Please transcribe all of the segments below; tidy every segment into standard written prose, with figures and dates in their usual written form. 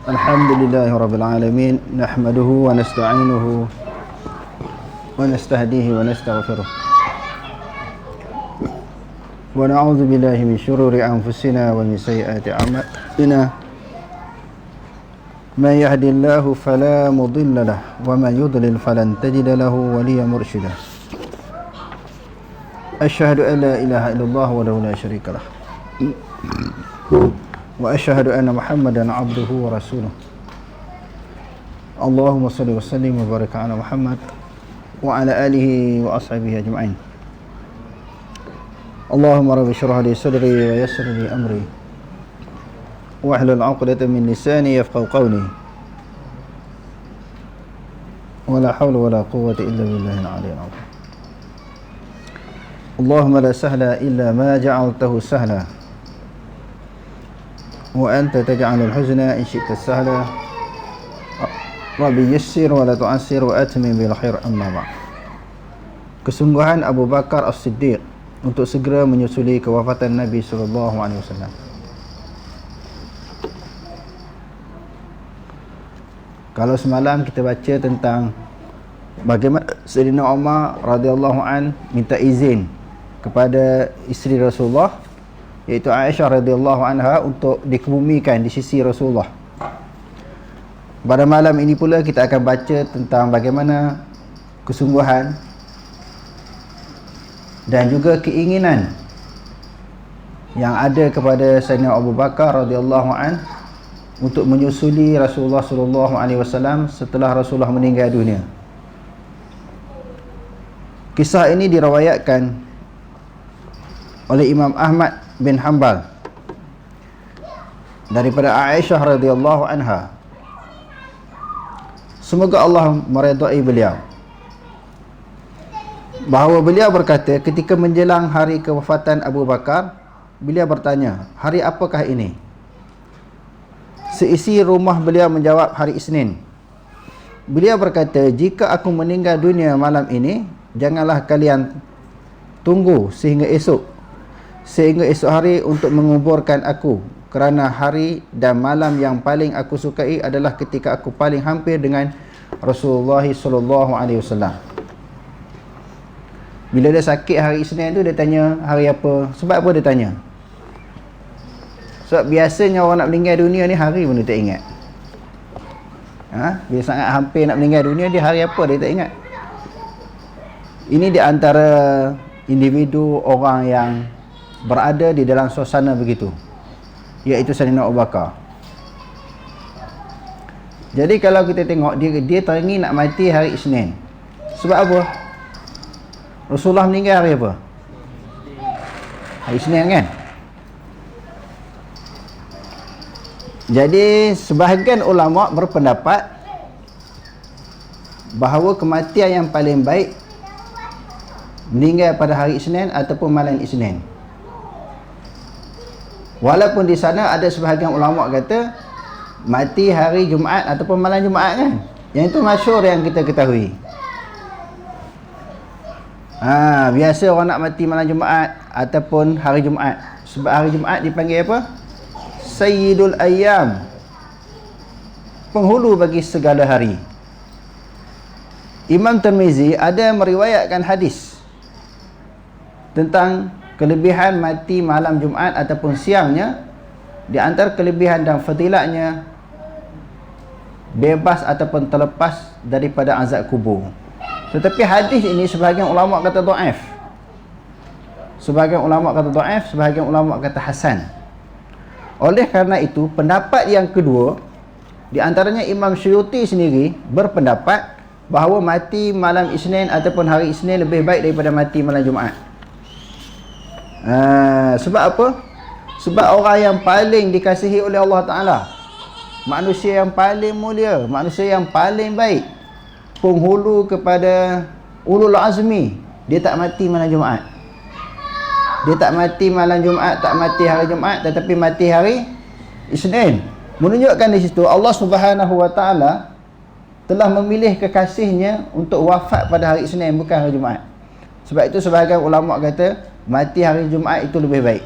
Alhamdulillahi rabbil alamin, nahmaduhu wa nasta'inuhu wa nastahdihi wa nastaghfiruh wa na'udzu billahi min syururi anfusina wa min sayyiati a'malina. Man yahdihillahu fala mudilla lahu wa man yudlil falan tajida lahu waliyyan mursyida. Asyhadu an la ilaha illallah wahdahu la syarika lah wa asyhadu anna Muhammadan abduhu wa rasuluh. Allahumma shalli wa sallim wa barik ala Muhammad wa ala alihi wa ashabihi ajma'in. Allahumma rabbi shrah li sadri wa yassir li amri wahlul 'uqdatam min lisani yafqahu qawli. Wala hawla wala quwwata illa billahil 'aliyyil 'azim. Allahumma la sahla illa ma ja'altahu sahla wa anta taj'alul huzna in syi'ta sahla. Rabbi yassir wa la tu'assir wa atmim bil khair, amma ba'd. Kesungguhan Abu Bakar As-Siddiq untuk segera menyusuli kewafatan Nabi sallallahu alaihi wasallam. Kalau semalam kita baca tentang bagaimana Sayyidina Umar radhiyallahu an minta izin kepada isteri Rasulullah, iaitu Aisyah radhiyallahu anha, untuk dikebumikan di sisi Rasulullah. Pada malam ini pula kita akan baca tentang bagaimana kesungguhan dan juga keinginan yang ada kepada Sayyidina Abu Bakar radhiyallahu an untuk menyusuli Rasulullah sallallahu alaihi wasallam setelah Rasulullah meninggal dunia. Kisah ini diriwayatkan oleh Imam Ahmad bin Hanbal daripada Aisyah radhiyallahu anha, semoga Allah meridai beliau, bahawa beliau berkata ketika menjelang hari kewafatan Abu Bakar, beliau bertanya, hari apakah ini? Seisi rumah beliau menjawab, hari Isnin. Beliau berkata, jika aku meninggal dunia malam ini, janganlah kalian tunggu sehingga esok hari untuk menguburkan aku, kerana hari dan malam yang paling aku sukai adalah ketika aku paling hampir dengan Rasulullah sallallahu alaihi wasallam. Bila dia sakit hari Isnin tu, dia tanya hari apa? Sebab apa dia tanya? Sebab biasanya orang nak meninggal dunia ni hari pun dia tak ingat. Bila sangat hampir nak meninggal dunia, dia hari apa dia tak ingat. Ini di antara individu orang yang berada di dalam suasana begitu, iaitu Sayyidina Abu Bakar. Jadi kalau kita tengok, dia teringin nak mati hari Isnin. Sebab apa? Rasulullah meninggal hari apa? Hari Isnin kan? Jadi sebahagian ulama berpendapat bahawa kematian yang paling baik meninggal pada hari Isnin ataupun malam Isnin. Walaupun di sana ada sebahagian ulama kata mati hari Jumaat ataupun malam Jumaat kan. Yang itu masyhur yang kita ketahui. Biasa orang nak mati malam Jumaat ataupun hari Jumaat. Sebab hari Jumaat dipanggil apa? Sayyidul Ayyam, penghulu bagi segala hari. Imam Tirmizi ada meriwayatkan hadis tentang kelebihan mati malam Jumaat ataupun siangnya. Di antara kelebihan dan fadilatnya, bebas ataupun terlepas daripada azab kubur. Tetapi hadis ini sebahagian ulama kata dhaif, sebahagian ulama kata dhaif, sebahagian ulama kata hasan. Oleh kerana itu, pendapat yang kedua, di antaranya Imam Syuuti sendiri berpendapat bahawa mati malam Isnin ataupun hari Isnin lebih baik daripada mati malam Jumaat. Sebab apa? Sebab orang yang paling dikasihi oleh Allah Ta'ala, manusia yang paling mulia, manusia yang paling baik, penghulu kepada ulul azmi, dia tak mati malam Jumaat. Dia tak mati malam Jumaat, tak mati hari Jumaat, tetapi mati hari Isnin. Menunjukkan di situ Allah Subhanahu Wa Ta'ala telah memilih kekasihnya untuk wafat pada hari Isnin, bukan hari Jumaat. Sebab itu sebahagian ulama kata mati hari Jumaat itu lebih baik.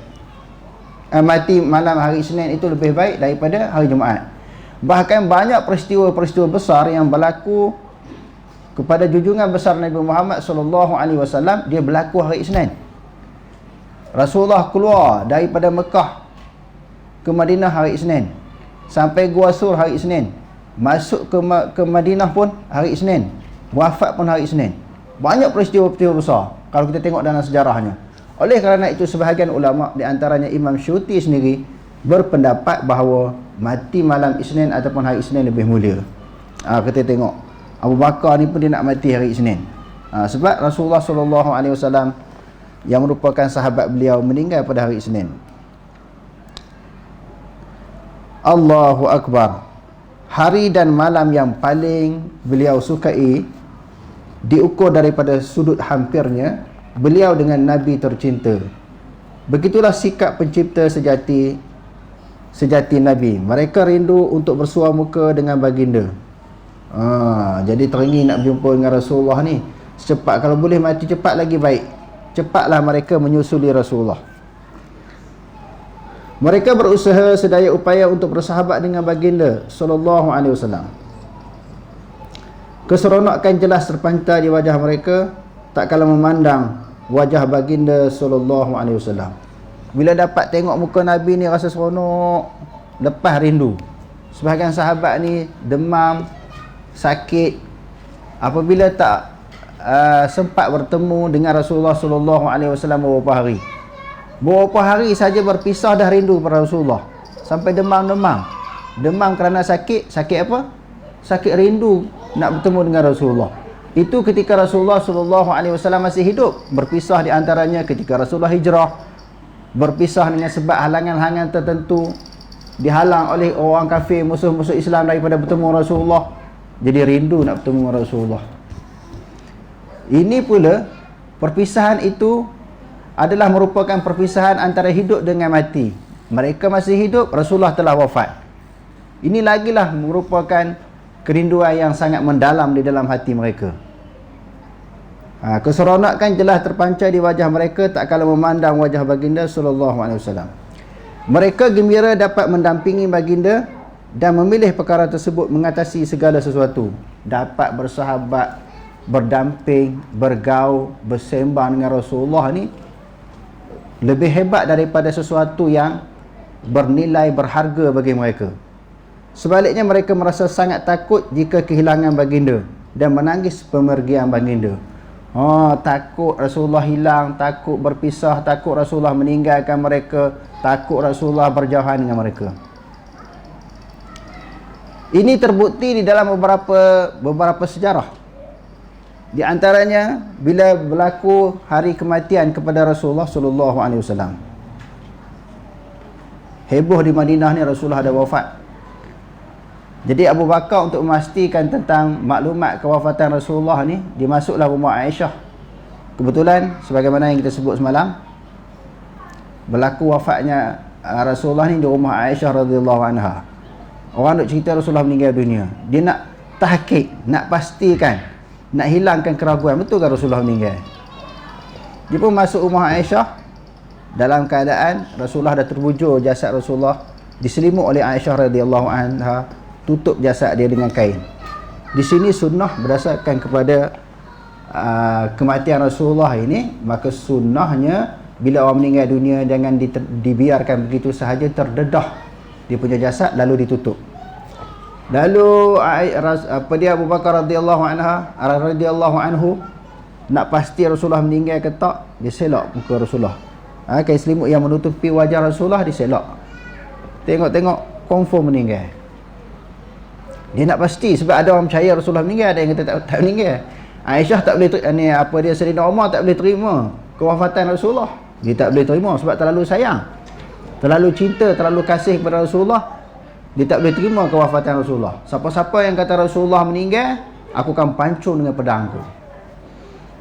mati malam hari Isnin itu lebih baik daripada hari Jumaat. Bahkan banyak peristiwa-peristiwa besar yang berlaku kepada junjungan besar Nabi Muhammad sallallahu alaihi wasallam, dia berlaku hari Isnin. Rasulullah keluar daripada Mekah ke Madinah hari Isnin, sampai Gua Sur hari Isnin, masuk ke Madinah pun hari Isnin, wafat pun hari Isnin. Banyak peristiwa-peristiwa besar kalau kita tengok dalam sejarahnya. Oleh kerana itu, sebahagian ulama, di antaranya Imam Syuti sendiri, berpendapat bahawa mati malam Isnin ataupun hari Isnin lebih mulia. Kita tengok Abu Bakar ni pun dia nak mati hari Isnin. Sebab Rasulullah SAW yang merupakan sahabat beliau meninggal pada hari Isnin. Allahu Akbar. Hari dan malam yang paling beliau sukai diukur daripada sudut hampirnya beliau dengan Nabi tercinta. Begitulah sikap pencipta sejati Nabi. Mereka rindu untuk bersua muka dengan baginda. Jadi teringin nak berjumpa dengan Rasulullah ni. Secepat, kalau boleh mati cepat lagi baik. Cepatlah mereka menyusuli Rasulullah. Mereka berusaha sedaya upaya untuk bersahabat dengan baginda sallallahu alaihi wasallam. Keseronokan jelas terpancar di wajah mereka tak kala memandang wajah baginda sallallahu alaihi wasallam. Bila dapat tengok muka Nabi ni rasa seronok, lepas rindu. Sebahagian sahabat ni demam, sakit, apabila tak sempat bertemu dengan Rasulullah sallallahu alaihi wasallam beberapa hari saja berpisah dah rindu pada Rasulullah, sampai demam kerana sakit apa? Sakit rindu nak bertemu dengan Rasulullah. Itu ketika Rasulullah sallallahu alaihi wasallam masih hidup. Berpisah di antaranya ketika Rasulullah hijrah, berpisah dengan sebab halangan-halangan tertentu, dihalang oleh orang kafir, musuh-musuh Islam daripada bertemu Rasulullah. Jadi rindu nak bertemu dengan Rasulullah. Ini pula, perpisahan itu adalah merupakan perpisahan antara hidup dengan mati. Mereka masih hidup, Rasulullah telah wafat. Ini lagilah merupakan kerinduan yang sangat mendalam di dalam hati mereka. Keseronokan jelas terpancar di wajah mereka tak kala memandang wajah baginda sallallahu alaihi wasallam. Mereka gembira dapat mendampingi baginda dan memilih perkara tersebut mengatasi segala sesuatu. Dapat bersahabat, berdamping, bergaul, bersembang dengan Rasulullah ni lebih hebat daripada sesuatu yang bernilai berharga bagi mereka. Sebaliknya, mereka merasa sangat takut jika kehilangan baginda dan menangis pemergian baginda. Takut Rasulullah hilang, takut berpisah, takut Rasulullah meninggalkan mereka, takut Rasulullah berjauhan dengan mereka. Ini terbukti di dalam beberapa sejarah. Di antaranya bila berlaku hari kematian kepada Rasulullah sallallahu alaihi wasallam. Heboh di Madinah ni Rasulullah ada wafat. Jadi Abu Bakar untuk memastikan tentang maklumat kewafatan Rasulullah ni, dimasuklah rumah Aisyah. Kebetulan sebagaimana yang kita sebut semalam, berlaku wafatnya Rasulullah ni di rumah Aisyah radhiyallahu anha. Orang duk cerita Rasulullah meninggal dunia. Dia nak tahqiq, nak pastikan, nak hilangkan keraguan, betul ke Rasulullah meninggal. Dia pun masuk rumah Aisyah dalam keadaan Rasulullah dah terbujur, jasad Rasulullah diselimut oleh Aisyah radhiyallahu anha, tutup jasad dia dengan kain. Di sini sunnah berdasarkan kepada kematian Rasulullah ini, maka sunnahnya bila orang meninggal dunia jangan dibiarkan begitu sahaja terdedah dia punya jasad lalu ditutup. Lalu dia Abu Bakar radhiyallahu anhu nak pasti Rasulullah meninggal ke tak, dia selak muka Rasulullah. Kain selimut yang menutupi wajah Rasulullah diselak. Tengok confirm meninggal. Dia nak pasti, sebab ada orang percaya Rasulullah meninggal, ada yang kata tak meninggal. Aisyah tak boleh Sayyidina Umar tak boleh terima kewafatan Rasulullah. Dia tak boleh terima sebab terlalu sayang, terlalu cinta, terlalu kasih kepada Rasulullah. Dia tak boleh terima kewafatan Rasulullah. Siapa-siapa yang kata Rasulullah meninggal, aku akan pancung dengan pedangku.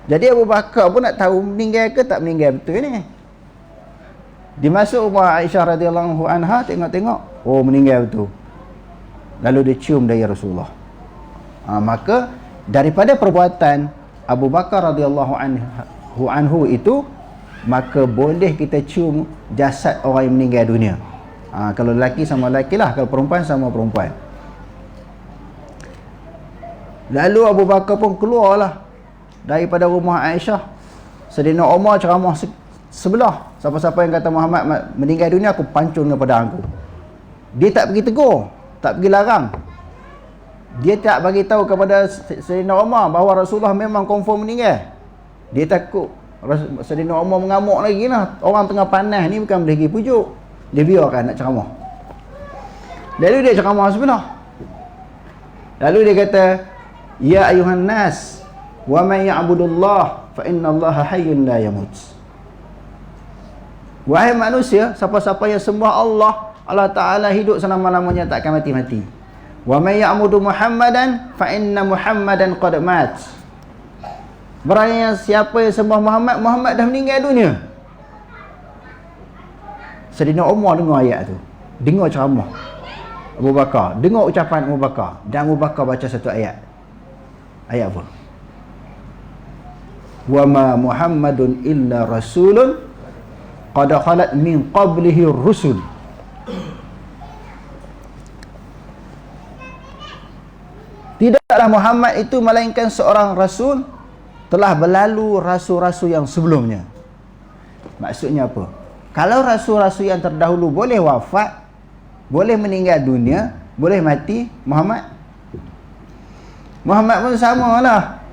Jadi Abu Bakar pun nak tahu meninggal ke tak meninggal betul ni. Dia masuk rumah Aisyah radhiyallahu anha, tengok-tengok, oh meninggal betul. Lalu dia cium dari Rasulullah. Maka daripada perbuatan Abu Bakar radhiyallahu anhu itu, maka boleh kita cium jasad orang yang meninggal dunia. Kalau lelaki sama lelaki lah, kalau perempuan sama perempuan. Lalu Abu Bakar pun keluarlah daripada rumah Aisyah. Sayyidina Umar ceramah sebelah. Siapa-siapa yang kata Muhammad meninggal dunia, aku pancung dengan pedang aku. Dia tak pergi tegur, tak pergi larang. Dia tak bagi tahu kepada Sayyidina Umar bahawa Rasulullah memang confirm meninggal. Dia takut Sayyidina Umar mengamuk lagi lah. Orang tengah panas ni bukan boleh pergi pujuk. Dia biarkan nak ceramah. Lalu dia ceramah sebelah. Lalu dia kata, ya ayuhan nas, wa man ya'budullah fa innallaha hayyun la yamut. Wahai manusia, siapa-siapa yang sembah Allah, Allah Ta'ala hidup selama-lamanya, tak akan mati-mati. Wa man ya'budu Muhammadan fa inna Muhammadan qad mat. Barang siapa yang sembah Muhammad, Muhammad dah meninggal dunia. Sayyidina Umar dengar ayat tu, dengar ceramah Abu Bakar, dengar ucapan Abu Bakar, dan Abu Bakar baca satu ayat. Ayat apa? Wa ma Muhammadun illa rasulun qad khalat min qablihi rusul. Tidaklah Muhammad itu melainkan seorang rasul, telah berlalu rasul-rasul yang sebelumnya. Maksudnya apa? Kalau rasul-rasul yang terdahulu boleh wafat, boleh meninggal dunia, boleh mati, Muhammad pun sama lah.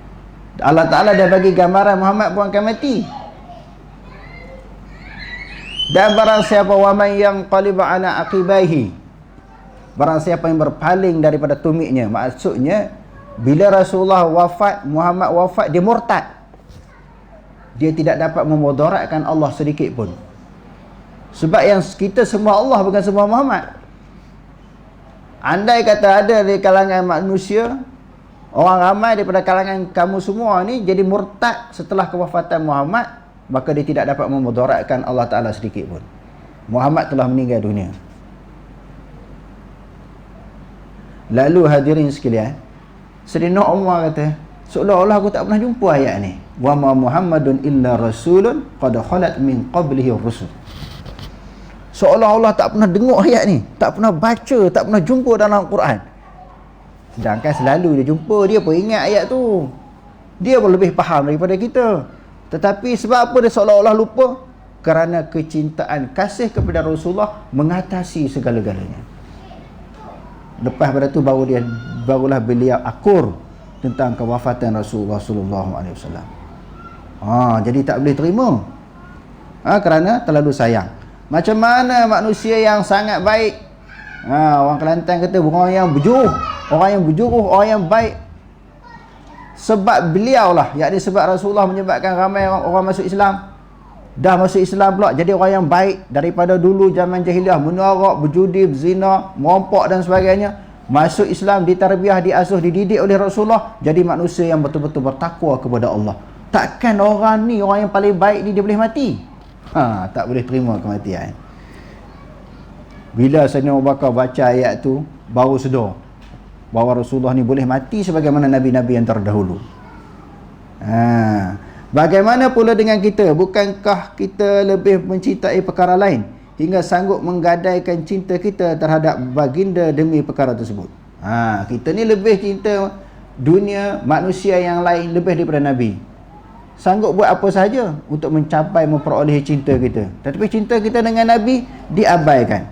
Allah Ta'ala dah bagi gambaran Muhammad pun akan mati. Dan barang siapa waman yang qaliba ala aqibaihi, barang siapa yang berpaling daripada tumiknya, maksudnya bila Rasulullah wafat, Muhammad wafat, dia murtad. Dia tidak dapat memudaratkan Allah sedikit pun. Sebab yang kita sembah Allah bukan sembah Muhammad. Andai kata ada di kalangan manusia, orang ramai daripada kalangan kamu semua ni jadi murtad setelah kewafatan Muhammad, maka dia tidak dapat memudaratkan Allah Ta'ala sedikit pun. Muhammad telah meninggal dunia. Lalu hadirin sekalian, Sayyidina Umar kata, seolah-olah aku tak pernah jumpa ayat ni. Wa ma Muhammadun illa rasulun qad khalat min qablihi rusul. Seolah-olah tak pernah dengar ayat ni, tak pernah baca, tak pernah jumpa dalam Quran. Sedangkan selalu dia jumpa, dia pun ingat ayat tu. Dia pun lebih faham daripada kita. Tetapi sebab apa dia seolah-olah lupa? Kerana kecintaan kasih kepada Rasulullah mengatasi segala-galanya. Lepas pada tu barulah beliau akur tentang kewafatan Rasulullah sallallahu alaihi wasallam. Jadi tak boleh terima. Kerana terlalu sayang. Macam mana manusia yang sangat baik, orang Kelantan kata orang yang berjuruh, orang yang baik, sebab beliau lah, yakni sebab Rasulullah menyebabkan ramai orang masuk Islam. Dah masuk Islam pula jadi orang yang baik. Daripada dulu zaman jahiliah menarak, berjudi, berzina, merompok dan sebagainya, masuk Islam, ditarbiah, diasuh, dididik oleh Rasulullah, jadi manusia yang betul-betul bertakwa kepada Allah. Takkan orang ni, orang yang paling baik ni, dia boleh mati? Tak boleh terima kematian. Bila Sayyidina Abu Bakar baca ayat tu, baru sedar bahawa Rasulullah ni boleh mati sebagaimana Nabi-Nabi yang terdahulu. Bagaimana pula dengan kita? Bukankah kita lebih mencintai perkara lain hingga sanggup menggadaikan cinta kita terhadap baginda demi perkara tersebut? Kita ni lebih cinta dunia, manusia yang lain lebih daripada Nabi. Sanggup buat apa sahaja untuk mencapai, memperolehi cinta kita. Tetapi cinta kita dengan Nabi diabaikan.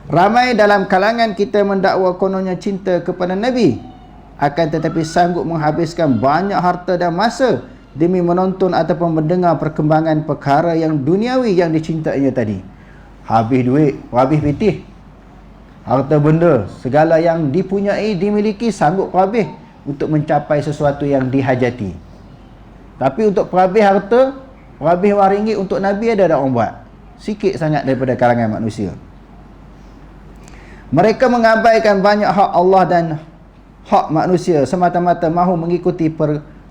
Ramai dalam kalangan kita mendakwa kononnya cinta kepada Nabi, akan tetapi sanggup menghabiskan banyak harta dan masa demi menonton ataupun mendengar perkembangan perkara yang duniawi yang dicintainya tadi. Habis duit, habis pitih, harta benda, segala yang dipunyai, dimiliki, sanggup habis untuk mencapai sesuatu yang dihajati. Tapi untuk perhabis harta, perhabis wang ringgit untuk Nabi ada orang buat. Sikit sangat daripada kalangan manusia. Mereka mengabaikan banyak hak Allah dan hak manusia semata-mata mahu mengikuti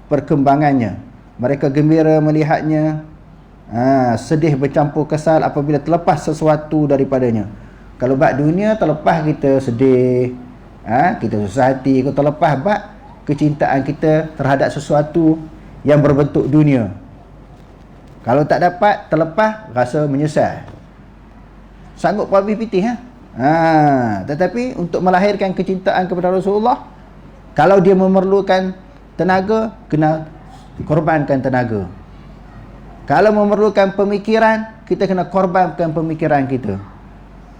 perkembangannya. Mereka gembira melihatnya, sedih bercampur kesal apabila terlepas sesuatu daripadanya. Kalau bab dunia terlepas kita sedih, kita susah hati. Kalau terlepas bab kecintaan kita terhadap sesuatu yang berbentuk dunia, Kalau tak dapat, terlepas, rasa menyesal. Sanggup habis pitih tetapi untuk melahirkan kecintaan kepada Rasulullah, kalau dia memerlukan tenaga, kena korbankan tenaga. Kalau memerlukan pemikiran, kita kena korbankan pemikiran kita.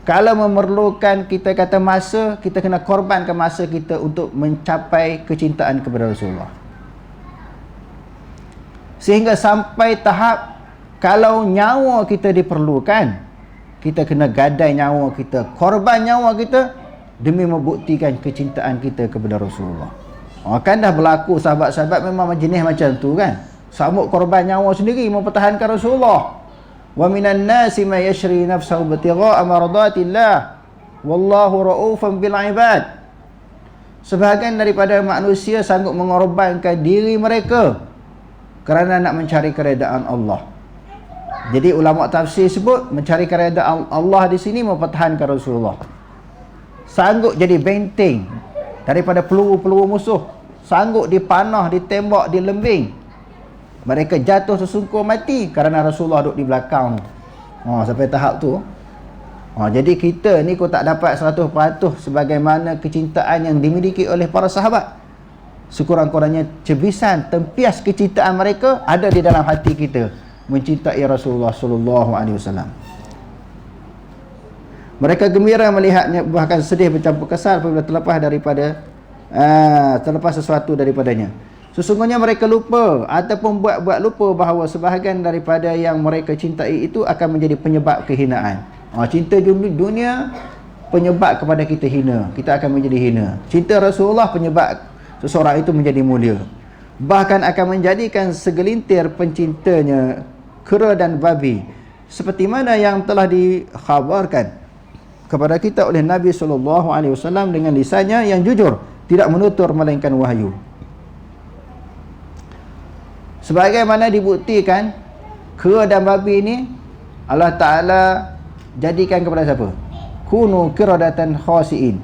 Kalau memerlukan kita kata masa, kita kena korbankan masa kita untuk mencapai kecintaan kepada Rasulullah. Sehingga sampai tahap kalau nyawa kita diperlukan, kita kena gadai nyawa kita, korban nyawa kita demi membuktikan kecintaan kita kepada Rasulullah. Kan dah berlaku sahabat-sahabat memang jenis macam tu kan. Sambut korban nyawa sendiri mempertahankan Rasulullah. Wa minan nasi may yashri nafsahu ibtigha'a mardatillah wallahu raufun bil ibad. Sebahagian daripada manusia sanggup mengorbankan diri mereka kerana nak mencari keredaan Allah. Jadi ulama tafsir sebut mencari keredaan Allah di sini mempertahankan Rasulullah. Sanggup jadi benteng daripada peluru-peluru musuh, sanggup dipanah, ditembak, dilembing. Mereka jatuh sesungguh mati kerana Rasulullah duduk di belakang. Sampai tahap tu. Jadi kita ni kau tak dapat 100% sebagaimana kecintaan yang dimiliki oleh para sahabat. Sekurang-kurangnya cebisan, tempias kecintaan mereka ada di dalam hati kita, mencintai Rasulullah sallallahu alaihi wasallam. Mereka gembira melihatnya, bahkan sedih bercampur kesal apabila terlepas sesuatu daripadanya. Sesungguhnya mereka lupa ataupun buat lupa bahawa sebahagian daripada yang mereka cintai itu akan menjadi penyebab kehinaan. Cinta dunia penyebab kepada kita hina, kita akan menjadi hina. Cinta Rasulullah penyebab seseorang itu menjadi mulia. Bahkan akan menjadikan segelintir pencintanya kera dan babi, seperti mana yang telah dikhabarkan kepada kita oleh Nabi SAW dengan lisannya yang jujur, tidak menutur melainkan wahyu. Sebagaimana dibuktikan, kera dan babi ini Allah Ta'ala jadikan kepada siapa? Kunu qiradatan khasi'in,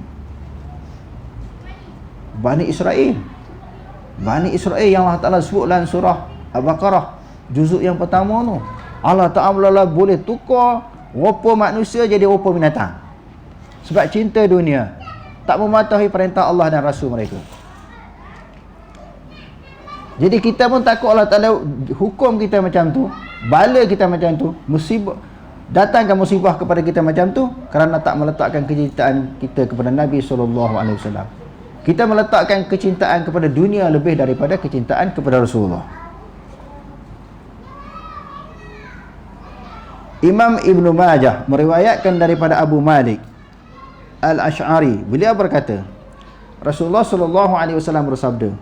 Bani Israel. Bani Israel yang Allah Ta'ala sebut dalam surah Al-Baqarah juzuk yang pertama tu, Allah Ta'ala boleh tukar rupa manusia jadi rupa binatang sebab cinta dunia, tak mematuhi perintah Allah dan Rasul mereka. Jadi kita pun takut Allah Ta'ala hukum kita macam tu, bala kita macam tu, musibah, datangkan musibah kepada kita macam tu kerana tak meletakkan kecintaan kita kepada Nabi SAW. Kita meletakkan kecintaan kepada dunia lebih daripada kecintaan kepada Rasulullah. Imam Ibn Majah meriwayatkan daripada Abu Malik Al-Ash'ari, beliau berkata, Rasulullah SAW bersabda,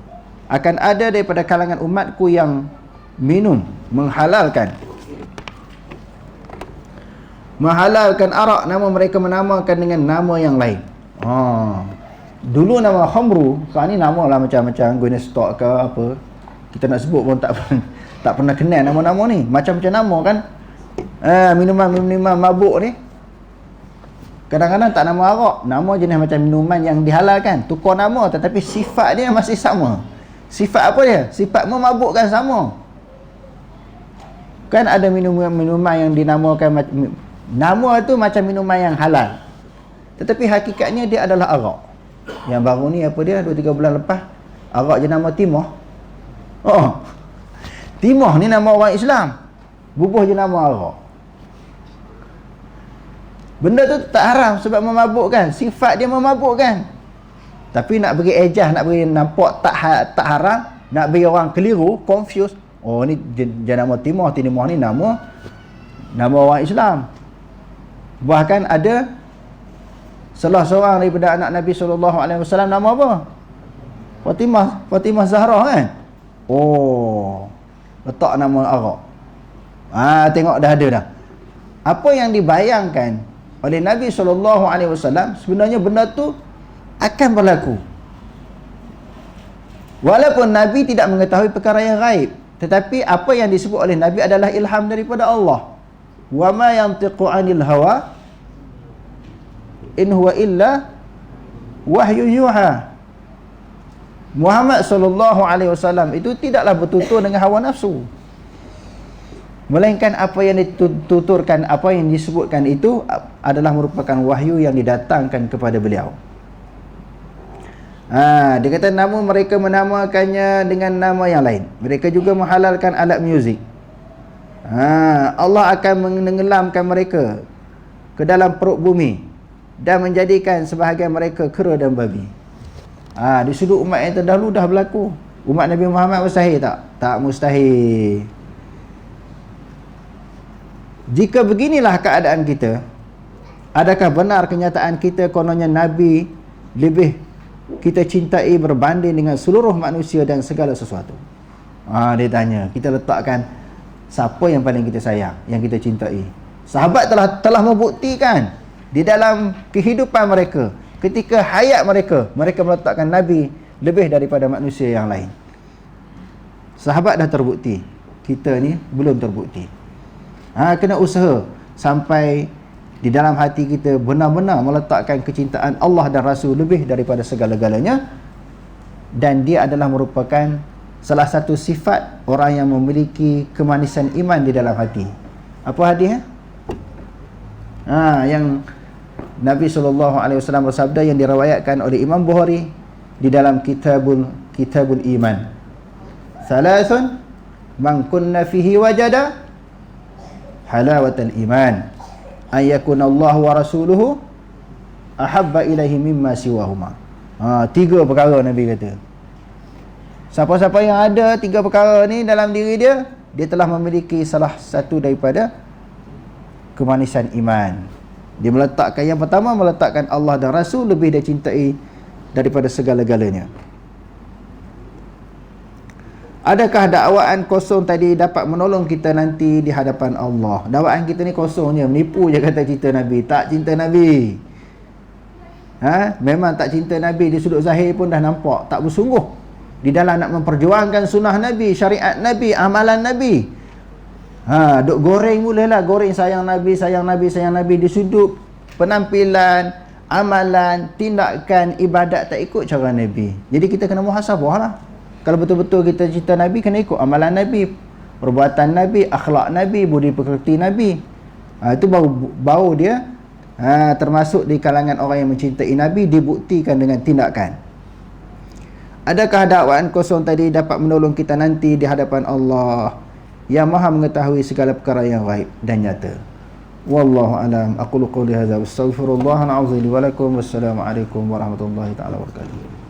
akan ada daripada kalangan umatku yang menghalalkan arak, nama mereka menamakan dengan nama yang lain. Dulu nama khamru, sekarang ni nama lah macam-macam, guna stok ke apa, kita nak sebut pun tak pernah kenal nama-nama ni, macam-macam nama kan. Minuman mabuk ni kadang-kadang tak nama arak, nama jenis macam minuman yang dihalalkan, tukar nama tetapi sifat dia masih sama. Sifat apa dia? Sifat memabukkan sama. Kan ada minuman yang dinamakan nama tu macam minuman yang halal, tetapi hakikatnya dia adalah arak. Yang baru ni apa dia, 2-3 bulan lepas, arak jenama Timah. Timah ni nama orang Islam, bubuh jenama arak. Benda tu tak haram sebab memabukkan, sifat dia memabukkan. Tapi nak bagi ejah, nak bagi nampak tak haram, nak bagi orang keliru, confuse. Ni jenama Timah ni nama orang Islam. Bahkan ada salah seorang daripada anak Nabi SAW nama apa? Fatimah Zahra kan? Letak nama arak. Tengok dah ada dah. Apa yang dibayangkan oleh Nabi SAW, sebenarnya benda tu akan berlaku. Walaupun Nabi tidak mengetahui perkara yang gaib, tetapi apa yang disebut oleh Nabi adalah ilham daripada Allah. Wa ma yantiqu 'anil hawa in huwa illa wahyu yuha. Muhammad SAW itu tidaklah bertutur dengan hawa nafsu. melainkan apa yang dituturkan, apa yang disebutkan itu adalah merupakan wahyu yang didatangkan kepada beliau. Dia kata namun mereka menamakannya dengan nama yang lain. Mereka juga menghalalkan alat muzik. Allah akan menenggelamkan mereka ke dalam perut bumi dan menjadikan sebahagian mereka kera dan babi. Di sudut umat yang terdahulu dah berlaku. Umat Nabi Muhammad mustahil tak? Tak mustahil. Jika beginilah keadaan kita, adakah benar kenyataan kita kononnya Nabi lebih kita cintai berbanding dengan seluruh manusia dan segala sesuatu? Dia tanya, kita letakkan siapa yang paling kita sayang, yang kita cintai. Sahabat telah membuktikan di dalam kehidupan mereka, ketika hayat mereka meletakkan Nabi lebih daripada manusia yang lain. Sahabat dah terbukti, kita ni belum terbukti. Kena usaha sampai di dalam hati kita benar-benar meletakkan kecintaan Allah dan Rasul lebih daripada segala-galanya. Dan dia adalah merupakan salah satu sifat orang yang memiliki kemanisan iman di dalam hati. Apa hadis? Yang Nabi SAW bersabda, yang diriwayatkan oleh Imam Bukhari di dalam kitabul iman. Thalathun man kunna fihi wajada halawatal iman, an yakuna Allah wa rasuluhu ahabba ilaihi mimma siwahuma. 3 perkara Nabi kata. Siapa-siapa yang ada 3 perkara ni dalam diri dia, dia telah memiliki salah satu daripada kemanisan iman. Dia meletakkan, yang pertama meletakkan Allah dan Rasul lebih dia cintai daripada segala-galanya. Adakah dakwaan kosong tadi dapat menolong kita nanti di hadapan Allah? Dakwaan kita ni kosong je, menipu je kata cinta Nabi. Tak cinta Nabi. Memang tak cinta Nabi. Di sudut zahir pun dah nampak tak bersungguh di dalam nak memperjuangkan sunnah Nabi, syariat Nabi, amalan Nabi. Duk goreng mulalah, goreng sayang Nabi, sayang Nabi, sayang Nabi. Di sudut penampilan, amalan, tindakan, ibadat tak ikut cara Nabi. Jadi kita kena muhasabah lah. Kalau betul-betul kita cinta Nabi, kena ikut amalan Nabi, perbuatan Nabi, akhlak Nabi, budi pekerti Nabi. Itu baru dia termasuk di kalangan orang yang mencintai Nabi, dibuktikan dengan tindakan. Adakah dakwaan kosong tadi dapat menolong kita nanti di hadapan Allah yang Maha mengetahui segala perkara yang gaib dan nyata? Wallahu alam. Aqulu qouli hadza wa astaghfirullahal azim li wa lakum. Wassalamu alaikum warahmatullahi taala wabarakatuh.